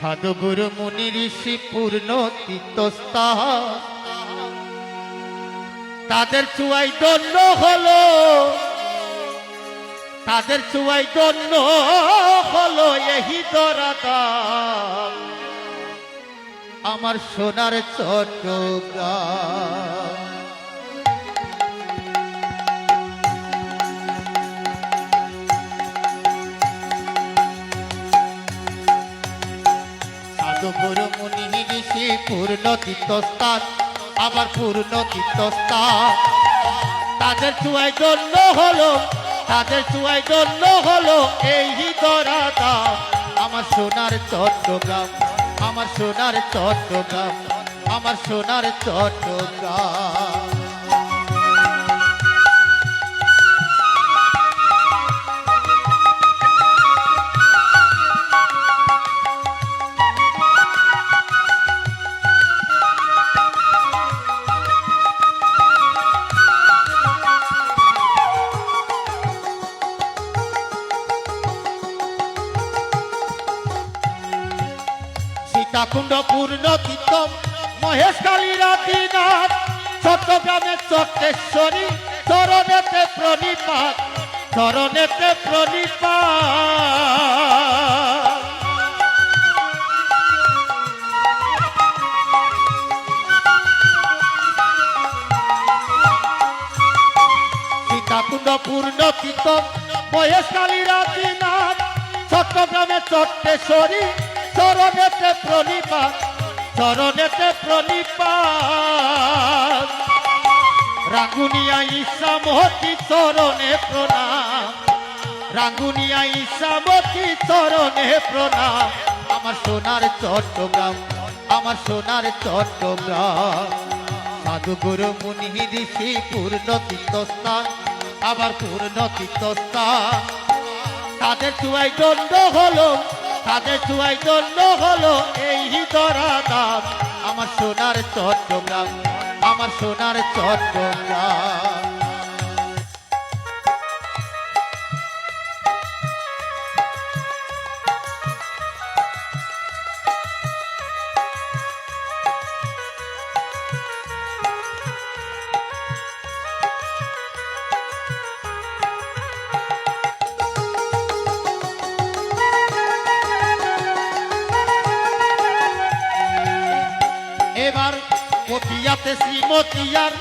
সাধুগুরু মুনি ঋষি পূর্ণ তীর্থস্থা তাদের চুয়াই দন্য হলো, তাদের চুয়াই দন্য হলো এহি দরাদাম আমার সোনার চট্টগ্রাম। সাধুগুরু মুনি ঋষি পূর্ণ তীর্থস্থান আবার পূর্ণ তীর্থস্থান তাদের চুয়াই জন্য হলো, তাদের চুয়াই জন্য হলো এই দরাদাম আমার সোনার চট্টগ্রাম, আমার সোনার চট্টগ্রাম, আমার সোনার চট্টগ্রাম। সীতাকুণ্ড পূর্ণ তীর্থ মহেশ কালীরাদিনাথ চট্টগ্রামের চট্টেশ্বরী চরণেতে প্রণিপাত, চরণেতে প্রণিপাত। সীতাকুণ্ড পূর্ণ তীর্থ মহেশ কালীরাদিনাথ চট্টগ্রামের চট্টেশ্বরী চরণেতে প্রণিপাত, চরণেতে প্রণিপাত। রাঙ্গুনিয়া ইসামতি চরণে প্রণাম, রাঙ্গুনিয়া ইসামতি চরণে প্রণাম আমার সোনার চট্টগ্রাম, আমার সোনার চট্টগ্রাম। সাধুগুরু মুনি ঋষি পূর্ণ তীর্থস্থান আবার পূর্ণ তীর্থস্থান তাদের চুয়াই দণ্ড হলো, তাদের চুয়াই জন্য হলো এই দরাদাম আমার সোনার চট্টগ্রাম, আমার সোনার চট্টগ্রাম। এবার পতিয়াতে শ্রীমতিয়ার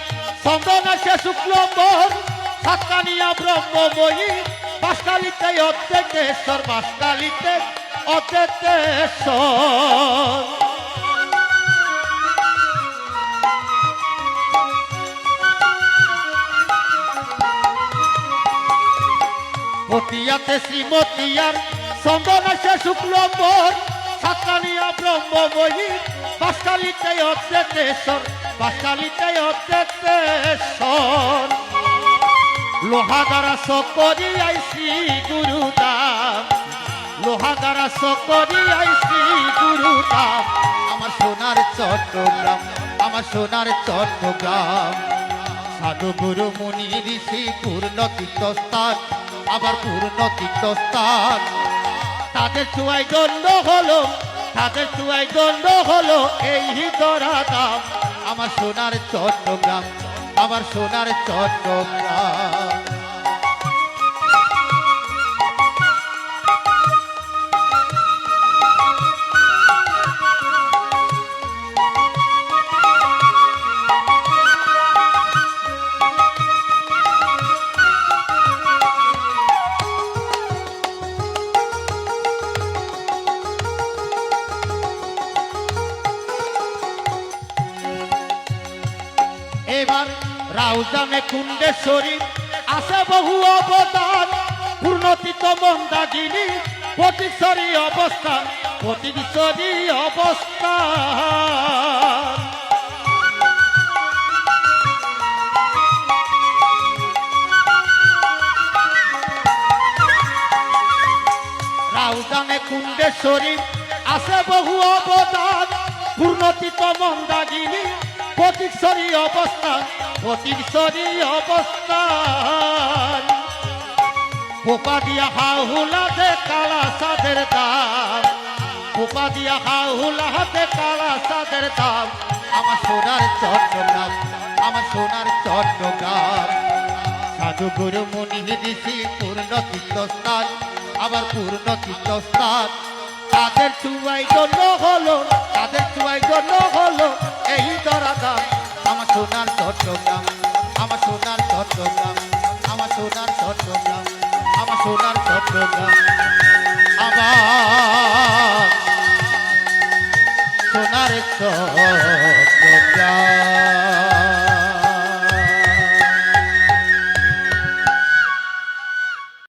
চন্দনাশে শুক্লম্বর সাতকানিয়া ব্রহ্মময়ী বাসকালিতে অদ্বৈতেশ্বর, বাসকালিতে অদ্বৈতেশ্বর। পতিয়াতে শ্রীমতিয়ার চন্দনাশে শুক্লম্বর সাতকানিয়া ব্রহ্মময়ী বাসকালিতে অদ্বৈতেশ্বর, বাসকালিতে অদ্বৈতেশ্বর। লোহাগারা সকরি আইসি গুরুদাম, লোহাগারা সকরি আইসি গুরুদাম আমার সোনার চট্টগ্রাম, আমার সোনার চট্টগ্রাম। সাধুগুরু মুনি ঋষি পূর্ণ তীর্থস্থান আবার পূর্ণ তীর্থস্থান তাদের চুয়াই জন্য হলো, তাদের চুয়াই জন্য হলো এই দরাদাম আমার সোনার চট্টগ্রাম, আমার সোনার চট্টগ্রাম। এবার রাউজানে কুণ্ডেশ্বরী আছে বহু অবদান পূর্ণতীত মন্দাগিনী প্রতীশ্বরী অবস্থান, প্রতীশ্বরী অবস্থান। রাউজানে কুণ্ডেশ্বরী আছে বহু অবদান পূর্ণতীত মন্দাগিনী প্রতীশ্বরী অবস্থান, প্রতীশ্বরী অবস্থান। পোকা দিয়া হাহুলা দে কালা সাদের দাম, পোকা বাবা দিয়া হাউলা হাতে কালা সাদের দাম আমার সোনার চট্টগ্রাম আমার সোনার চট্টগ্রাম সাধু গুরু মুনি ঋষি পূর্ণ তীর্থস্থান আবার পূর্ণ তীর্থস্থান তাদের চুয়াই জন্য হলো তাদের চুয়াই জন্য হলো এই দরাদাম আমার সোনার চট্টগ্রাম আমার সোনার চট্টগ্রাম আমার সোনার চট্টগ্রাম আমার সোনার চট্টগ্রাম আমার সোনার চট্টগ্রাম